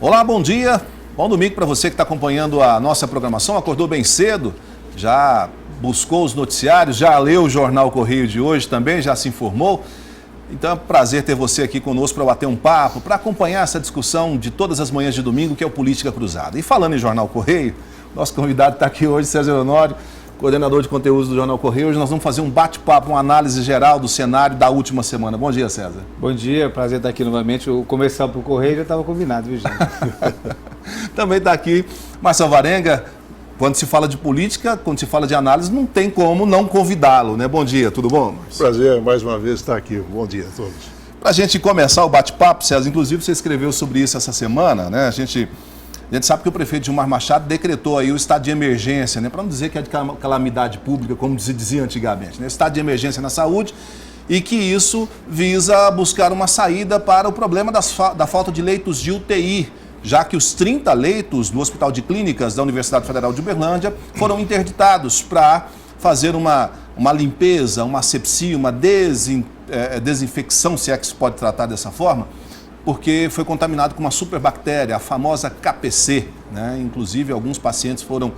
Olá, bom dia, bom domingo para você que está acompanhando a nossa programação, acordou bem cedo, já buscou os noticiários, já leu o Jornal Correio de hoje também, já se informou. Então é um prazer ter você aqui conosco para bater um papo, para acompanhar essa discussão de todas as manhãs de domingo, que é o Política Cruzada. E falando em Jornal Correio, nosso convidado está aqui hoje, César Honório, coordenador de conteúdos do Jornal Correio. Hoje nós vamos fazer um bate-papo, uma análise geral do cenário da última semana. Bom dia, César. Bom dia, prazer estar aqui novamente. O comercial para o Correio já estava combinado, viu, gente? Também está aqui Márcio Alvarenga. Quando se fala de política, quando se fala de análise, não tem como não convidá-lo, né? Bom dia, tudo bom, Márcio? Prazer mais uma vez estar aqui. Bom dia a todos. Para a gente começar o bate-papo, César, inclusive você escreveu sobre isso essa semana, né? A gente sabe que o prefeito Gilmar Machado decretou aí o estado de emergência, né? Para não dizer que é de calamidade pública, como se dizia antigamente, né? Estado de emergência na saúde, e que isso visa buscar uma saída para o problema da falta de leitos de UTI, já que os 30 leitos do Hospital de Clínicas da Universidade Federal de Uberlândia foram interditados para fazer uma limpeza, uma asepsia, uma desinfecção, se é que se pode tratar dessa forma, porque foi contaminado com uma superbactéria, a famosa KPC, né? Inclusive, alguns pacientes foram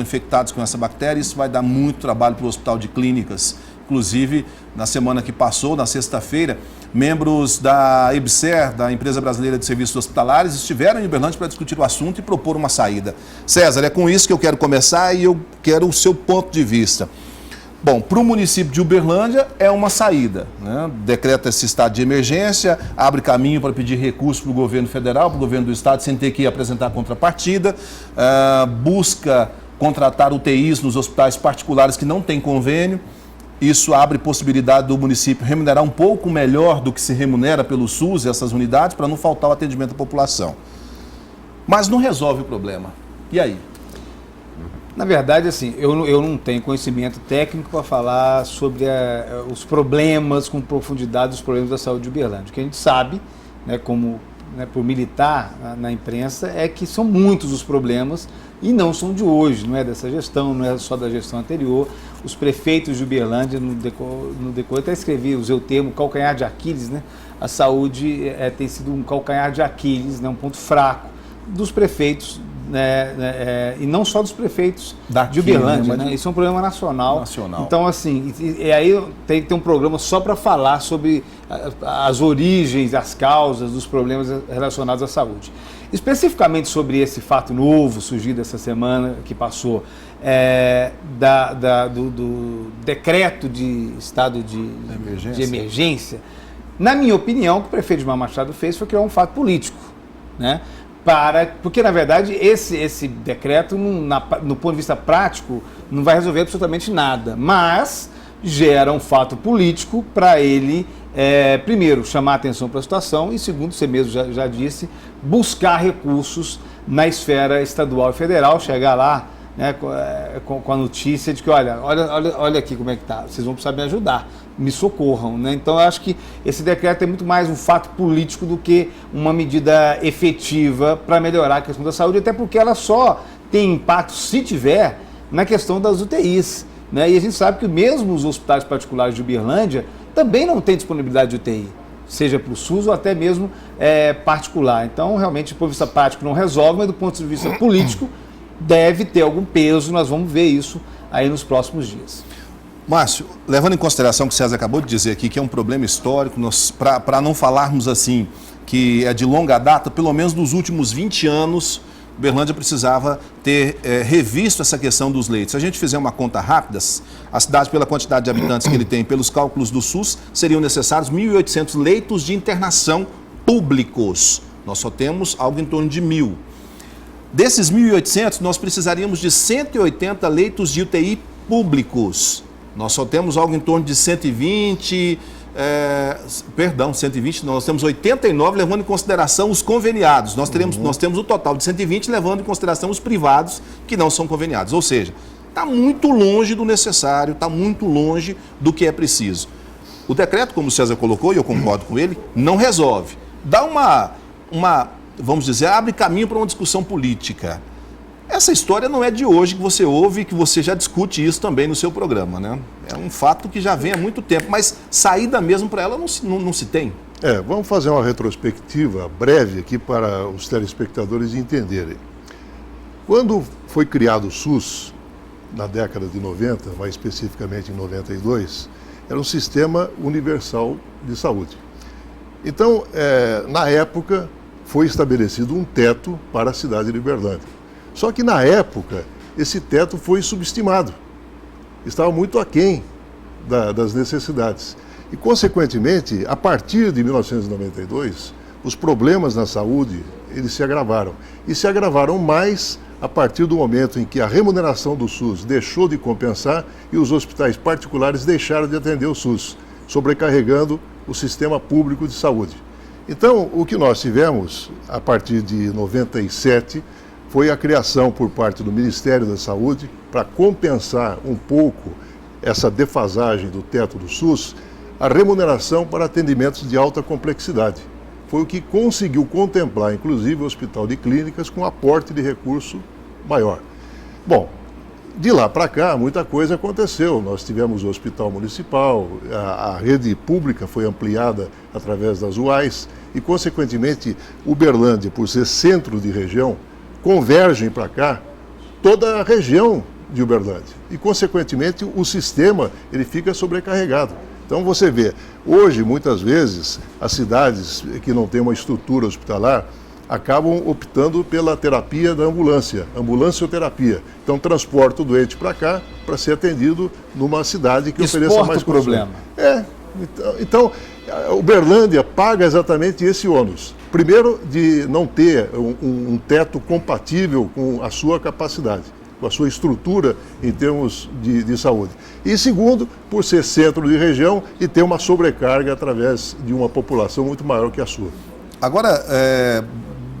infectados com essa bactéria. Isso vai dar muito trabalho para o Hospital de Clínicas. Inclusive, na semana que passou, na sexta-feira, membros da EBSER, da Empresa Brasileira de Serviços Hospitalares, estiveram em Uberlândia para discutir o assunto e propor uma saída. César, é com isso que eu quero começar e eu quero o seu ponto de vista. Bom, para o município de Uberlândia é uma saída, né? Decreta esse estado de emergência, abre caminho para pedir recurso para o governo federal, para o governo do estado, sem ter que apresentar contrapartida, busca contratar UTIs nos hospitais particulares que não têm convênio. Isso abre possibilidade do município remunerar um pouco melhor do que se remunera pelo SUS essas unidades, para não faltar o atendimento à população. Mas não resolve o problema. E aí? Na verdade, assim, eu não tenho conhecimento técnico para falar sobre os problemas com profundidade dos problemas da saúde de Uberlândia. O que a gente sabe, né, como, né, por militar na imprensa, é que são muitos os problemas e não são de hoje, não é dessa gestão, não é só da gestão anterior. Os prefeitos de Uberlândia, no decorrer, até escrevi, usei o termo calcanhar de Aquiles, né? A saúde tem sido um calcanhar de Aquiles, né, um ponto fraco dos prefeitos, né, e não só dos prefeitos de Uberlândia, né? Isso é um problema nacional. Então, assim, e aí tem que ter um programa só para falar sobre as origens, as causas dos problemas relacionados à saúde. Especificamente sobre esse fato novo surgido essa semana que passou, do decreto de estado de emergência, na minha opinião, o que o prefeito Gilmar Machado fez foi criar um fato político, né? Porque, na verdade, esse decreto, no ponto de vista prático, não vai resolver absolutamente nada, mas gera um fato político para ele, primeiro, chamar a atenção para a situação e, segundo, você mesmo já disse, buscar recursos na esfera estadual e federal, chegar lá, né, com a notícia de que, olha aqui como é que está, vocês vão precisar me ajudar, me socorram, né? Então, eu acho que esse decreto é muito mais um fato político do que uma medida efetiva para melhorar a questão da saúde, até porque ela só tem impacto, se tiver, na questão das UTIs, né? E a gente sabe que mesmo os hospitais particulares de Uberlândia também não têm disponibilidade de UTI, seja para o SUS ou até mesmo particular. Então, realmente, do ponto de vista prático não resolve, mas do ponto de vista político deve ter algum peso, nós vamos ver isso aí nos próximos dias. Márcio, levando em consideração o que o César acabou de dizer aqui, que é um problema histórico, para não falarmos assim, que é de longa data, pelo menos nos últimos 20 anos, Uberlândia precisava ter revisto essa questão dos leitos. Se a gente fizer uma conta rápida, a cidade, pela quantidade de habitantes que ele tem, pelos cálculos do SUS, seriam necessários 1.800 leitos de internação públicos. Nós só temos algo em torno de 1.000. Desses 1.800, nós precisaríamos de 180 leitos de UTI públicos. Nós só temos algo em torno de 120, 120, nós temos 89, levando em consideração os conveniados. Nós temos o total de 120, levando em consideração os privados que não são conveniados. Ou seja, está muito longe do necessário, está muito longe do que é preciso. O decreto, como o César colocou, e eu concordo com ele, não resolve. Dá vamos dizer, abre caminho para uma discussão política. Essa história não é de hoje que você ouve e que você já discute isso também no seu programa, né? É um fato que já vem há muito tempo, mas saída mesmo para ela não se tem. Vamos fazer uma retrospectiva breve aqui para os telespectadores entenderem. Quando foi criado o SUS, na década de 90, mais especificamente em 92, era um sistema universal de saúde. Então, na época, foi estabelecido um teto para a cidade de Uberlândia. Só que, na época, esse teto foi subestimado. Estava muito aquém das necessidades. E, consequentemente, a partir de 1992, os problemas na saúde, eles se agravaram. E se agravaram mais a partir do momento em que a remuneração do SUS deixou de compensar e os hospitais particulares deixaram de atender o SUS, sobrecarregando o sistema público de saúde. Então, o que nós tivemos, a partir de 97, foi a criação por parte do Ministério da Saúde, para compensar um pouco essa defasagem do teto do SUS, a remuneração para atendimentos de alta complexidade. Foi o que conseguiu contemplar, inclusive, o Hospital de Clínicas com aporte de recurso maior. Bom, de lá para cá, muita coisa aconteceu. Nós tivemos o Hospital Municipal, a rede pública foi ampliada através das UAIs e, consequentemente, Uberlândia, por ser centro de região, convergem para cá toda a região de Uberlândia. E, consequentemente, o sistema ele fica sobrecarregado. Então, você vê, hoje, muitas vezes, as cidades que não têm uma estrutura hospitalar acabam optando pela terapia da ambulância, ambulancioterapia. Então, transporta o doente para cá para ser atendido numa cidade que ofereça mais problema. Então, Uberlândia paga exatamente esse ônus. Primeiro, de não ter um teto compatível com a sua capacidade, com a sua estrutura em termos de saúde. E segundo, por ser centro de região e ter uma sobrecarga através de uma população muito maior que a sua. Agora,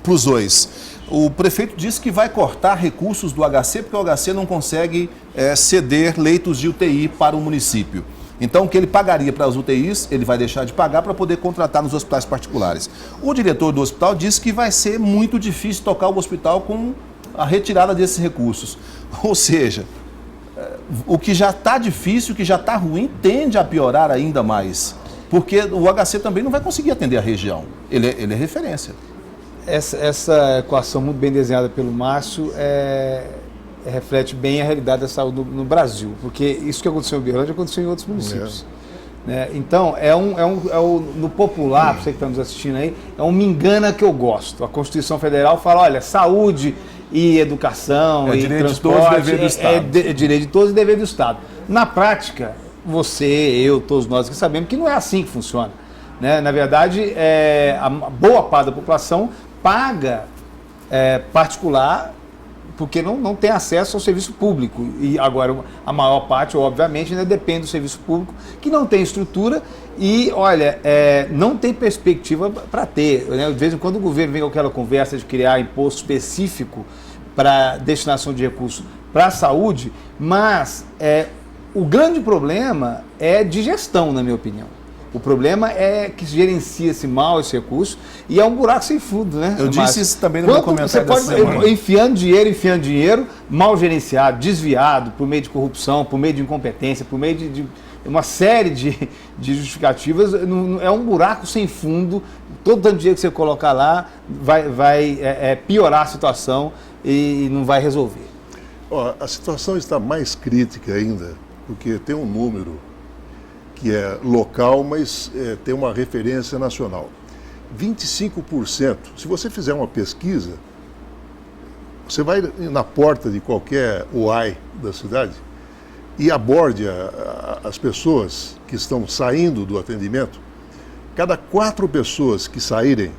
para os dois, o prefeito disse que vai cortar recursos do HC porque o HC não consegue ceder leitos de UTI para o município. Então, o que ele pagaria para as UTIs, ele vai deixar de pagar para poder contratar nos hospitais particulares. O diretor do hospital disse que vai ser muito difícil tocar o hospital com a retirada desses recursos. Ou seja, o que já está difícil, o que já está ruim, tende a piorar ainda mais. Porque o HC também não vai conseguir atender a região. Ele é referência. Essa equação muito bem desenhada pelo Márcio reflete bem a realidade da saúde no Brasil. Porque isso que aconteceu em Uberlândia aconteceu em outros municípios. Né? Então, no popular, você que está nos assistindo aí, é um me engana que eu gosto. A Constituição Federal fala, olha, saúde e educação e transporte é direito de todos e dever do Estado. Na prática, você, eu, todos nós que sabemos que não é assim que funciona. Né? Na verdade, a boa parte da população paga particular porque não tem acesso ao serviço público. E agora, a maior parte, obviamente, ainda depende do serviço público, que não tem estrutura e, olha, não tem perspectiva para ter. Né? De vez em quando o governo vem com aquela conversa de criar imposto específico para destinação de recursos para a saúde, mas o grande problema é de gestão, na minha opinião. O problema é que gerencia-se mal esse recurso e é um buraco sem fundo, né? Eu disse isso também no meu comentário. Você pode enfiando dinheiro, mal gerenciado, desviado por meio de corrupção, por meio de incompetência, por meio de uma série de justificativas, é um buraco sem fundo. Todo tanto dinheiro que você colocar lá vai piorar a situação e não vai resolver. A situação está mais crítica ainda, porque tem um número que é local, mas tem uma referência nacional. 25%, se você fizer uma pesquisa, você vai na porta de qualquer UAI da cidade e aborde as pessoas que estão saindo do atendimento, cada 4 pessoas que saírem,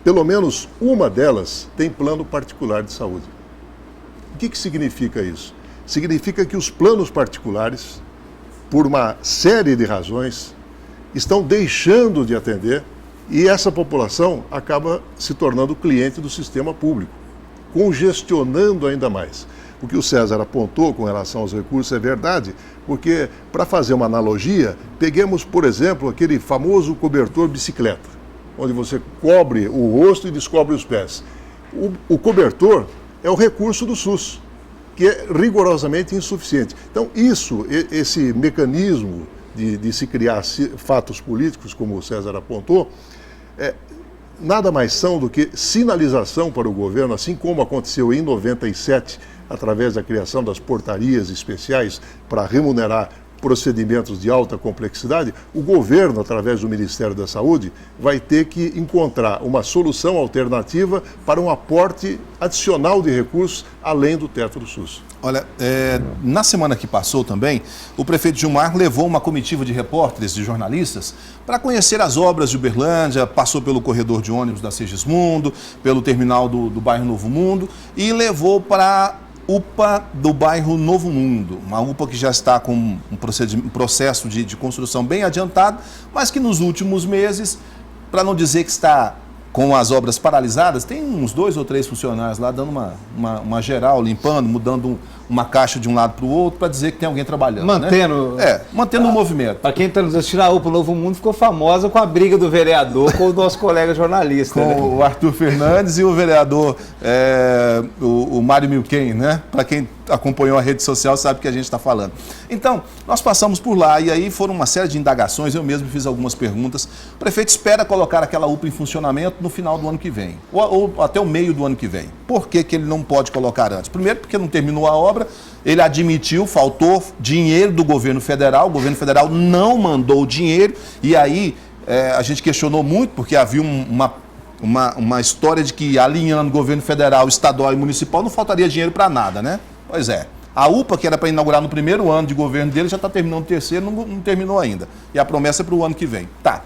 pelo menos uma delas tem plano particular de saúde. O que significa isso? Significa que os planos particulares, por uma série de razões, estão deixando de atender e essa população acaba se tornando cliente do sistema público, congestionando ainda mais. O que o César apontou com relação aos recursos é verdade, porque, para fazer uma analogia, peguemos, por exemplo, aquele famoso cobertor bicicleta, onde você cobre o rosto e descobre os pés. O cobertor é o recurso do SUS, que é rigorosamente insuficiente. Então, esse mecanismo de se criar fatos políticos, como o César apontou, nada mais são do que sinalização para o governo, assim como aconteceu em 97, através da criação das portarias especiais para remunerar procedimentos de alta complexidade. O governo, através do Ministério da Saúde, vai ter que encontrar uma solução alternativa para um aporte adicional de recursos além do teto do SUS. Olha, na semana que passou também, o prefeito Gilmar levou uma comitiva de repórteres, de jornalistas, para conhecer as obras de Uberlândia, passou pelo corredor de ônibus da Segismundo, pelo terminal do bairro Novo Mundo e levou para UPA do bairro Novo Mundo, uma UPA que já está com um processo de construção bem adiantado, mas que nos últimos meses, para não dizer que está com as obras paralisadas, tem uns 2 ou 3 funcionários lá dando uma geral, limpando, mudando uma caixa de um lado para o outro, para dizer que tem alguém trabalhando. Mantendo. Né? Mantendo o movimento. Para quem está nos assistindo, a UPA Novo Mundo ficou famosa com a briga do vereador com o nosso colega jornalista. Com, né? O Arthur Fernandes e o vereador, o Mário Milquem, né? Para quem acompanhou a rede social sabe o que a gente está falando. Então, nós passamos por lá e aí foram uma série de indagações, eu mesmo fiz algumas perguntas. O prefeito espera colocar aquela UPA em funcionamento no final do ano que vem, ou até o meio do ano que vem. Por que ele não pode colocar antes? Primeiro, porque não terminou a obra, ele admitiu, faltou dinheiro do governo federal, o governo federal não mandou o dinheiro, e aí a gente questionou muito, porque havia uma história de que alinhando governo federal, estadual e municipal não faltaria dinheiro para nada, né? Pois é. A UPA, que era para inaugurar no primeiro ano de governo dele, já está terminando o terceiro, não terminou ainda. E a promessa é para o ano que vem. Tá.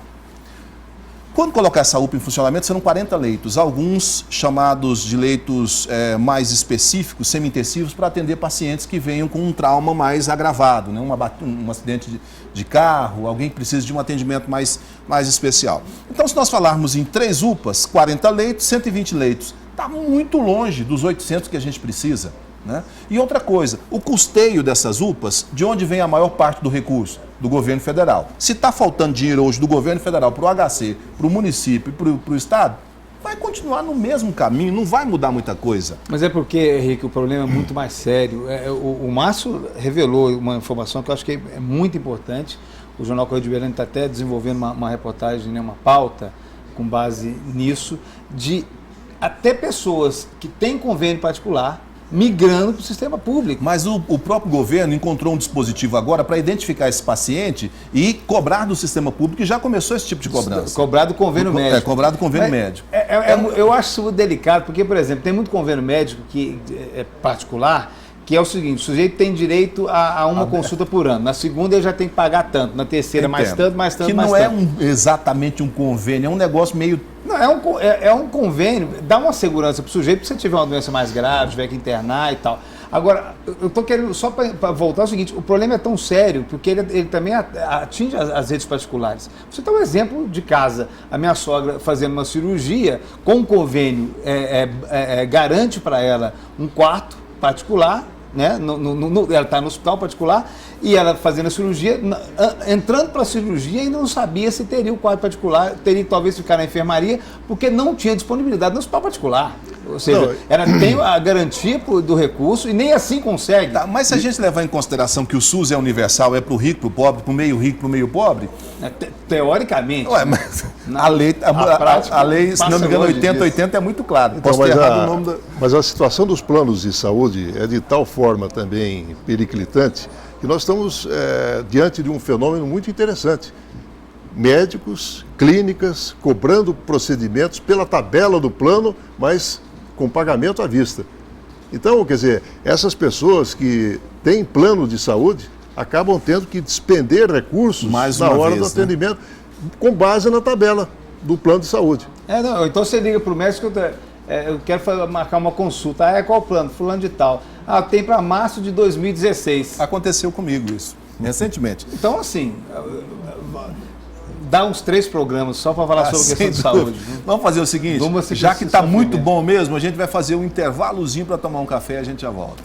Quando colocar essa UPA em funcionamento, serão 40 leitos, alguns chamados de leitos mais específicos, semi-intensivos, para atender pacientes que venham com um trauma mais agravado, né? Um acidente de carro, alguém que precisa de um atendimento mais especial. Então, se nós falarmos em 3 UPAs, 40 leitos, 120 leitos, está muito longe dos 800 que a gente precisa. Né? E outra coisa, o custeio dessas UPAs, de onde vem a maior parte do recurso? Do governo federal. Se está faltando dinheiro hoje do governo federal para o HC, para o município e para o estado, vai continuar no mesmo caminho, não vai mudar muita coisa. Mas é porque, Henrique, o problema é muito mais sério. O Márcio revelou uma informação que eu acho que é muito importante. O Jornal Correio de Uberlândia está até desenvolvendo uma reportagem, né, uma pauta com base nisso, de até pessoas que têm convênio particular migrando para o sistema público. Mas o próprio governo encontrou um dispositivo agora para identificar esse paciente e cobrar do sistema público, e já começou esse tipo de cobrança. Cobrar do convênio médico. Cobrar do convênio médico. Eu acho isso delicado, porque, por exemplo, tem muito convênio médico que é particular, que é o seguinte: o sujeito tem direito a uma consulta por ano. Na segunda ele já tem que pagar tanto, na terceira mais tanto, mais tanto, mais tanto. Que não é exatamente um convênio, é um negócio meio... Não, é um convênio, dá uma segurança para o sujeito, se você tiver uma doença mais grave, tiver que internar e tal. Agora, eu estou querendo, só para voltar, o seguinte: o problema é tão sério, porque ele também atinge as redes particulares. Você tem um exemplo de casa, a minha sogra fazendo uma cirurgia, com um convênio, garante para ela um quarto particular, né? Ela está no hospital particular e ela fazendo a cirurgia, entrando para a cirurgia, ainda não sabia se teria o quarto particular, teria que talvez ficar na enfermaria, porque não tinha disponibilidade no hospital particular. Ou seja, tem a garantia do recurso e nem assim consegue. Tá, mas se a gente levar em consideração que o SUS é universal, é para o rico, para o pobre, para o meio rico, para o meio pobre... Teoricamente. Ué, mas a lei, se não me engano, 80-80 é muito clara. Então, mas a situação dos planos de saúde é de tal forma também periclitante que nós estamos diante de um fenômeno muito interessante. Médicos, clínicas, cobrando procedimentos pela tabela do plano, mas com pagamento à vista. Então, quer dizer, essas pessoas que têm plano de saúde acabam tendo que despender recursos na hora do atendimento, com base na tabela do plano de saúde. Então você liga para o médico, eu quero marcar uma consulta. Qual o plano? Fulano de tal. Tem para março de 2016. Aconteceu comigo isso, recentemente. Então, assim... Dá uns 3 programas só para falar sobre a questão de saúde. Vamos fazer o seguinte, já que está muito bom mesmo, a gente vai fazer um intervalozinho para tomar um café e a gente já volta.